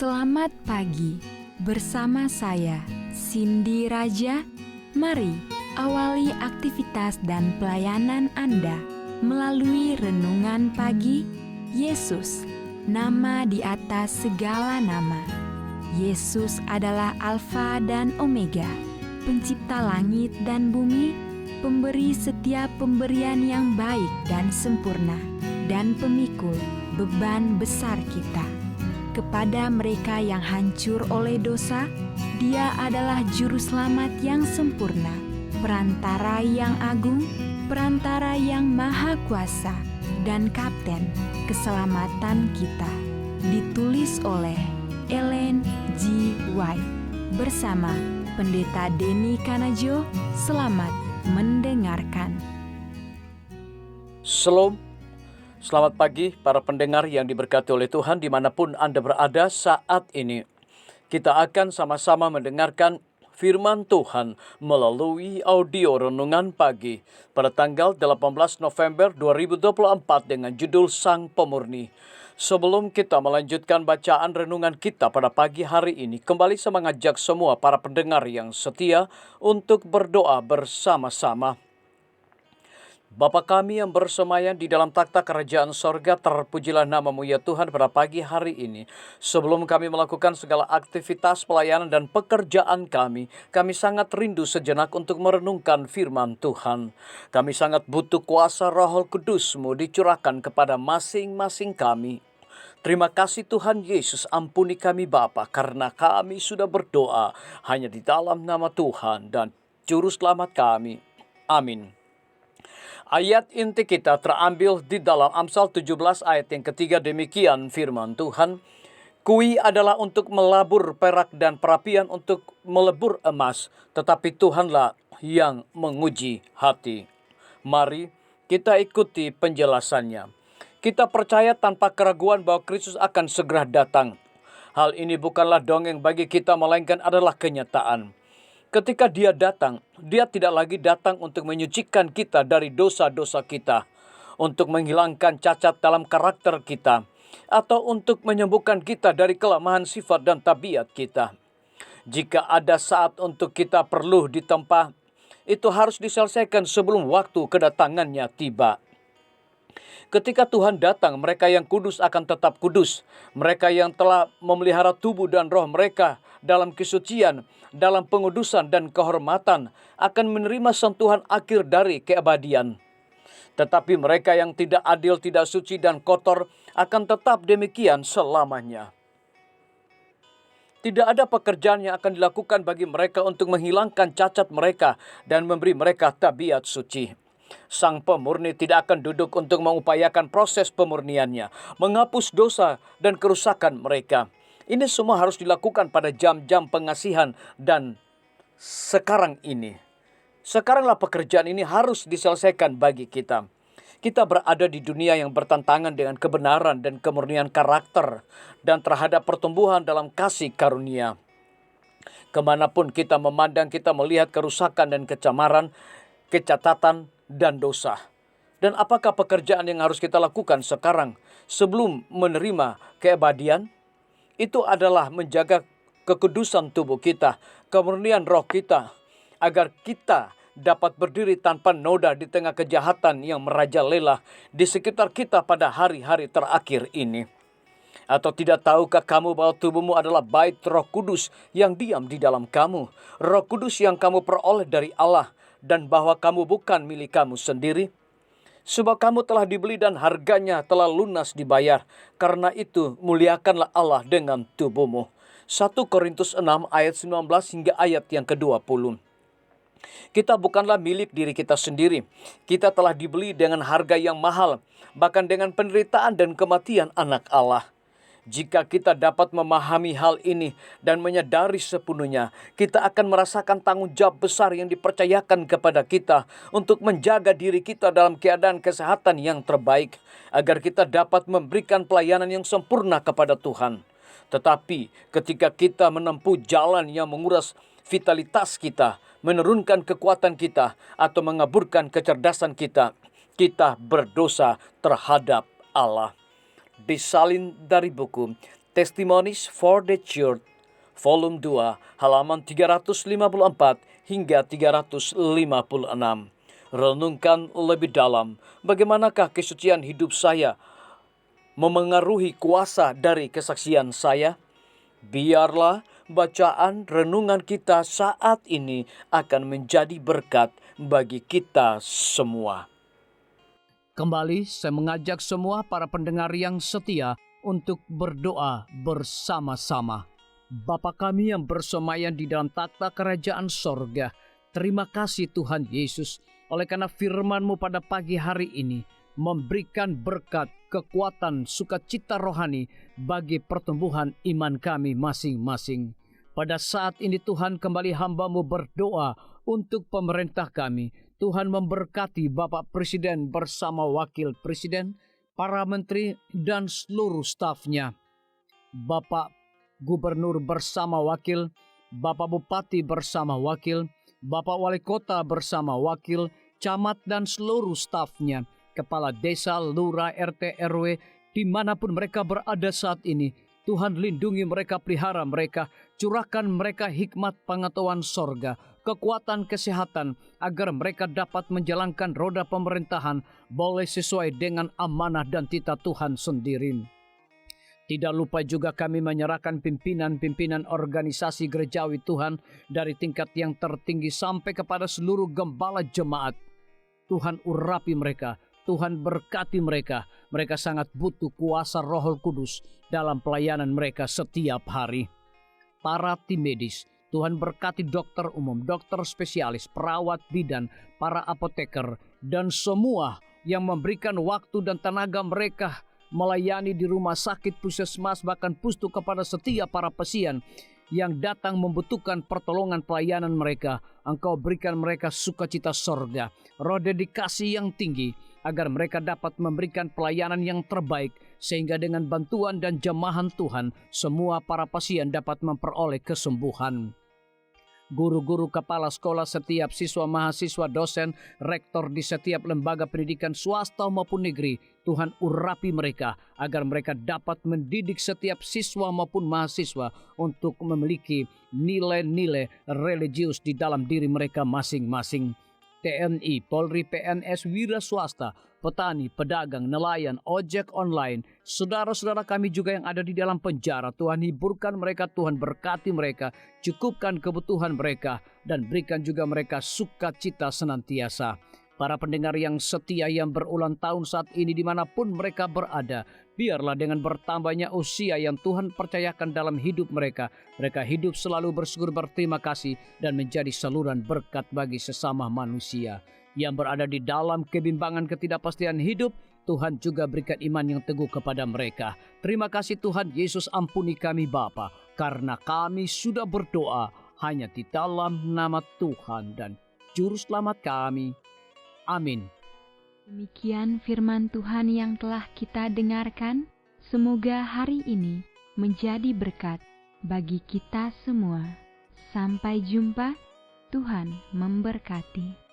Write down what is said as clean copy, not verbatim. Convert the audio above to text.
Selamat pagi, bersama saya, Cindy Raja. Mari awali aktivitas dan pelayanan Anda melalui renungan pagi. Yesus, nama di atas segala nama. Yesus adalah Alfa dan Omega, pencipta langit dan bumi, pemberi setiap pemberian yang baik dan sempurna, dan pemikul beban besar kita. Kepada mereka yang hancur oleh dosa, Dia adalah juru selamat yang sempurna, perantara yang agung, perantara yang maha kuasa, dan kapten keselamatan kita. Ditulis oleh Ellen G. White bersama Pendeta Denny Kanajo. Selamat mendengarkan. Shalom. Selamat pagi para pendengar yang diberkati oleh Tuhan dimanapun Anda berada saat ini. Kita akan sama-sama mendengarkan firman Tuhan melalui audio renungan pagi pada tanggal 18 November 2024 dengan judul Sang Pemurni. Sebelum kita melanjutkan bacaan renungan kita pada pagi hari ini, kembali saya mengajak semua para pendengar yang setia untuk berdoa bersama-sama. Bapa kami yang bersemayam di dalam takhta kerajaan sorga, terpujilah nama-Mu ya Tuhan pada pagi hari ini. Sebelum kami melakukan segala aktivitas pelayanan dan pekerjaan kami sangat rindu sejenak untuk merenungkan firman Tuhan. Kami sangat butuh kuasa Roh Kudus-Mu dicurahkan kepada masing-masing kami. Terima kasih Tuhan Yesus, ampuni kami Bapa, karena kami sudah berdoa hanya di dalam nama Tuhan dan Juru Selamat kami. Amin. Ayat inti kita terambil di dalam Amsal 17 ayat yang ketiga, demikian firman Tuhan. Kui adalah untuk melabur perak dan perapian untuk melebur emas, tetapi Tuhanlah yang menguji hati. Mari kita ikuti penjelasannya. Kita percaya tanpa keraguan bahwa Kristus akan segera datang. Hal ini bukanlah dongeng bagi kita, melainkan adalah kenyataan. Ketika Dia datang, Dia tidak lagi datang untuk menyucikan kita dari dosa-dosa kita, untuk menghilangkan cacat dalam karakter kita, atau untuk menyembuhkan kita dari kelemahan sifat dan tabiat kita. Jika ada saat untuk kita perlu ditempa, itu harus diselesaikan sebelum waktu kedatangannya tiba. Ketika Tuhan datang, mereka yang kudus akan tetap kudus. Mereka yang telah memelihara tubuh dan roh mereka dalam kesucian, dalam pengudusan dan kehormatan, akan menerima sentuhan akhir dari keabadian. Tetapi mereka yang tidak adil, tidak suci dan kotor akan tetap demikian selamanya. Tidak ada pekerjaan yang akan dilakukan bagi mereka untuk menghilangkan cacat mereka dan memberi mereka tabiat suci. Sang Pemurni tidak akan duduk untuk mengupayakan proses pemurniannya, menghapus dosa dan kerusakan mereka. Ini semua harus dilakukan pada jam-jam pengasihan dan sekarang ini. Sekaranglah pekerjaan ini harus diselesaikan bagi kita. Kita berada di dunia yang bertentangan dengan kebenaran dan kemurnian karakter dan terhadap pertumbuhan dalam kasih karunia. Kemanapun kita memandang, kita melihat kerusakan dan kecemaran, kecacatan dan dosa. Dan apakah pekerjaan yang harus kita lakukan sekarang sebelum menerima keabadian? Itu adalah menjaga kekudusan tubuh kita, kemurnian roh kita, agar kita dapat berdiri tanpa noda di tengah kejahatan yang merajalela di sekitar kita pada hari-hari terakhir ini. Atau tidak tahukah kamu bahwa tubuhmu adalah bait Roh Kudus yang diam di dalam kamu, Roh Kudus yang kamu peroleh dari Allah, dan bahwa kamu bukan milik kamu sendiri? Sebab kamu telah dibeli dan harganya telah lunas dibayar. Karena itu muliakanlah Allah dengan tubuhmu. 1 Korintus 6 ayat 19 hingga ayat yang ke-20. Kita bukanlah milik diri kita sendiri. Kita telah dibeli dengan harga yang mahal, bahkan dengan penderitaan dan kematian Anak Allah. Jika kita dapat memahami hal ini dan menyadari sepenuhnya, kita akan merasakan tanggung jawab besar yang dipercayakan kepada kita untuk menjaga diri kita dalam keadaan kesehatan yang terbaik, agar kita dapat memberikan pelayanan yang sempurna kepada Tuhan. Tetapi ketika kita menempuh jalan yang menguras vitalitas kita, menurunkan kekuatan kita, atau mengaburkan kecerdasan kita, kita berdosa terhadap Allah. Disalin dari buku Testimonies for the Church, volume 2, halaman 354 hingga 356. Renungkan lebih dalam, bagaimanakah kesucian hidup saya memengaruhi kuasa dari kesaksian saya? Biarlah bacaan renungan kita saat ini akan menjadi berkat bagi kita semua. Kembali saya mengajak semua para pendengar yang setia untuk berdoa bersama-sama. Bapa kami yang bersemayam di dalam takhta kerajaan sorga, terima kasih Tuhan Yesus oleh karena firman-Mu pada pagi hari ini memberikan berkat, kekuatan, sukacita rohani bagi pertumbuhan iman kami masing-masing. Pada saat ini Tuhan, kembali hamba-Mu berdoa untuk pemerintah kami. Tuhan memberkati Bapak Presiden bersama Wakil Presiden, para menteri dan seluruh stafnya. Bapak Gubernur bersama wakil, Bapak Bupati bersama wakil, Bapak Wali Kota bersama wakil, camat dan seluruh stafnya, kepala desa, lurah, RT, RW, dimanapun mereka berada saat ini. Tuhan lindungi mereka, pelihara mereka, curahkan mereka hikmat pengetahuan sorga, kekuatan kesehatan, agar mereka dapat menjalankan roda pemerintahan boleh sesuai dengan amanah dan titah Tuhan sendiri. Tidak lupa juga kami menyerahkan pimpinan-pimpinan organisasi gerejawi Tuhan dari tingkat yang tertinggi sampai kepada seluruh gembala jemaat. Tuhan urapi mereka, Tuhan berkati mereka. Mereka sangat butuh kuasa Roh Kudus dalam pelayanan mereka setiap hari. Para tim medis, Tuhan berkati dokter umum, dokter spesialis, perawat bidan, para apoteker, dan semua yang memberikan waktu dan tenaga mereka melayani di rumah sakit, puskesmas, bahkan pustu kepada setiap para pasien yang datang membutuhkan pertolongan pelayanan mereka. Engkau berikan mereka sukacita sorga, roh dedikasi yang tinggi, agar mereka dapat memberikan pelayanan yang terbaik, sehingga dengan bantuan dan jamahan Tuhan, semua para pasien dapat memperoleh kesembuhan. Guru-guru, kepala sekolah, setiap siswa, mahasiswa, dosen, rektor di setiap lembaga pendidikan swasta maupun negeri, Tuhan urapi mereka agar mereka dapat mendidik setiap siswa maupun mahasiswa untuk memiliki nilai-nilai religius di dalam diri mereka masing-masing. TNI, Polri, PNS, wira swasta, petani, pedagang, nelayan, ojek online, saudara-saudara kami juga yang ada di dalam penjara. Tuhan hiburkan mereka, Tuhan berkati mereka, cukupkan kebutuhan mereka, dan berikan juga mereka sukacita senantiasa. Para pendengar yang setia yang berulang tahun saat ini dimanapun mereka berada, biarlah dengan bertambahnya usia yang Tuhan percayakan dalam hidup mereka, mereka hidup selalu bersyukur, berterima kasih, dan menjadi saluran berkat bagi sesama manusia. Yang berada di dalam kebimbangan ketidakpastian hidup, Tuhan juga berikan iman yang teguh kepada mereka. Terima kasih Tuhan Yesus, ampuni kami Bapa, karena kami sudah berdoa hanya di dalam nama Tuhan dan Juru Selamat kami. Amin. Demikian firman Tuhan yang telah kita dengarkan. Semoga hari ini menjadi berkat bagi kita semua. Sampai jumpa. Tuhan memberkati.